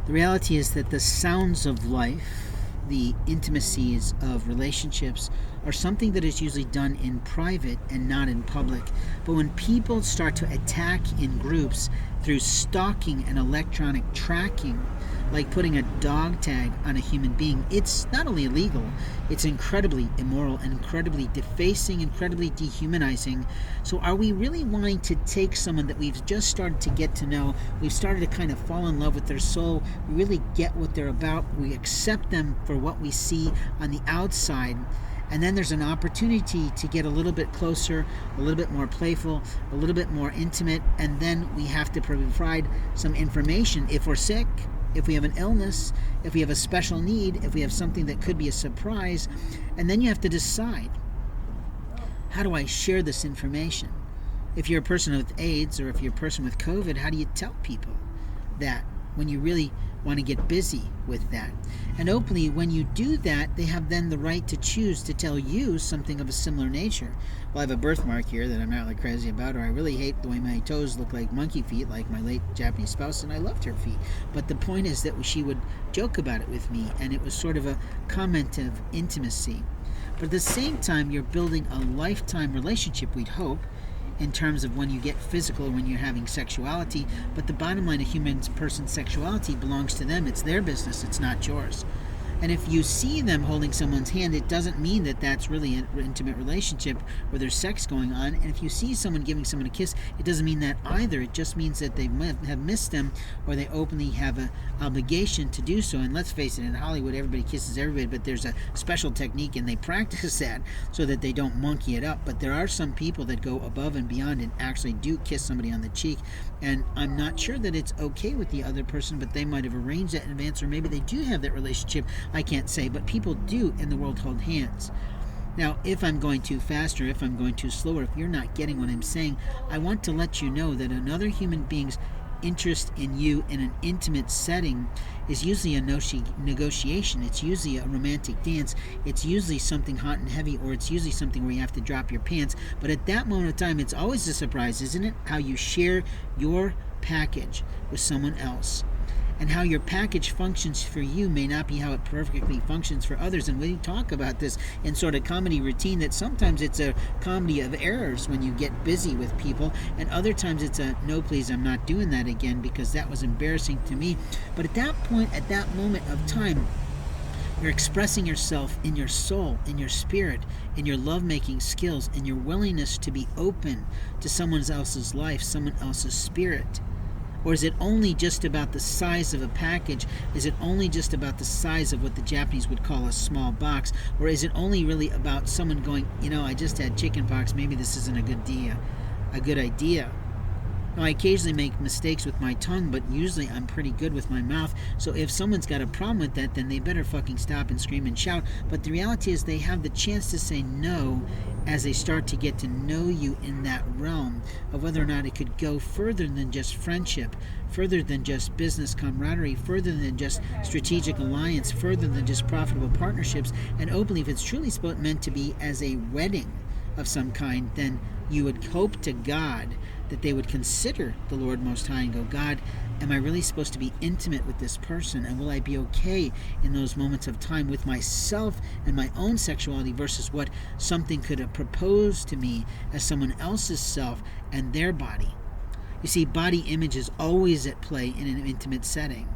The reality is that the sounds of life, the intimacies of relationships, are something that is usually done in private and not in public. But when people start to attack in groups through stalking and electronic tracking, like putting a dog tag on a human being, it's not only illegal, it's incredibly immoral, incredibly defacing, incredibly dehumanizing. So are we really wanting to take someone that we've just started to get to know, we've started to kind of fall in love with their soul, we really get what they're about, we accept them for what we see on the outside, and then there's an opportunity to get a little bit closer, a little bit more playful, a little bit more intimate, and then we have to provide some information if we're sick, if we have an illness, if we have a special need, if we have something that could be a surprise, and then you have to decide, how do I share this information? If you're a person with AIDS or if you're a person with COVID, how do you tell people that when you really want to get busy with that? And openly, when you do that, they have then the right to choose to tell you something of a similar nature. Well, I have a birthmark here that I'm not really crazy about, or I really hate the way my toes look like monkey feet, like my late Japanese spouse, and I loved her feet. But the point is that she would joke about it with me, and it was sort of a comment of intimacy. But at the same time, you're building a lifetime relationship, we'd hope, in terms of when you get physical, when you're having sexuality. But the bottom line, a human person's sexuality belongs to them. It's their business. It's not yours. And if you see them holding someone's hand, it doesn't mean that that's really an intimate relationship where there's sex going on. And if you see someone giving someone a kiss, it doesn't mean that either. It just means that they might have missed them, or they openly have an obligation to do so. And let's face it, in Hollywood, everybody kisses everybody, but there's a special technique, and they practice that so that they don't monkey it up. But there are some people that go above and beyond and actually do kiss somebody on the cheek. And I'm not sure that it's okay with the other person, but they might have arranged that in advance, or maybe they do have that relationship. I can't say, but people do in the world hold hands. Now, if I'm going too fast or if I'm going too slow, or if you're not getting what I'm saying, I want to let you know that another human being's interest in you in an intimate setting is usually a negotiation. It's usually a romantic dance. It's usually something hot and heavy, or it's usually something where you have to drop your pants. But at that moment of time, it's always a surprise, isn't it? How you share your package with someone else. And how your package functions for you may not be how it perfectly functions for others. And we talk about this in sort of comedy routine, that sometimes it's a comedy of errors when you get busy with people, and other times it's a, no please, I'm not doing that again because that was embarrassing to me. But at that point, at that moment of time, you're expressing yourself in your soul, in your spirit, in your lovemaking skills, in your willingness to be open to someone else's life, someone else's spirit. Or is it only just about the size of a package? Is it only just about the size of what the Japanese would call a small box? Or is it only really about someone going, I just had chicken pox, maybe this isn't a good idea. Now, I occasionally make mistakes with my tongue, but usually I'm pretty good with my mouth. So if someone's got a problem with that, then they better fucking stop and scream and shout. But the reality is they have the chance to say no as they start to get to know you in that realm of whether or not it could go further than just friendship, further than just business camaraderie, further than just strategic alliance, further than just profitable partnerships. And openly, if it's truly meant to be as a wedding of some kind, then you would hope to God that they would consider the Lord Most High and go, God, am I really supposed to be intimate with this person? And will I be okay in those moments of time with myself and my own sexuality versus what something could have proposed to me as someone else's self and their body? You see, body image is always at play in an intimate setting.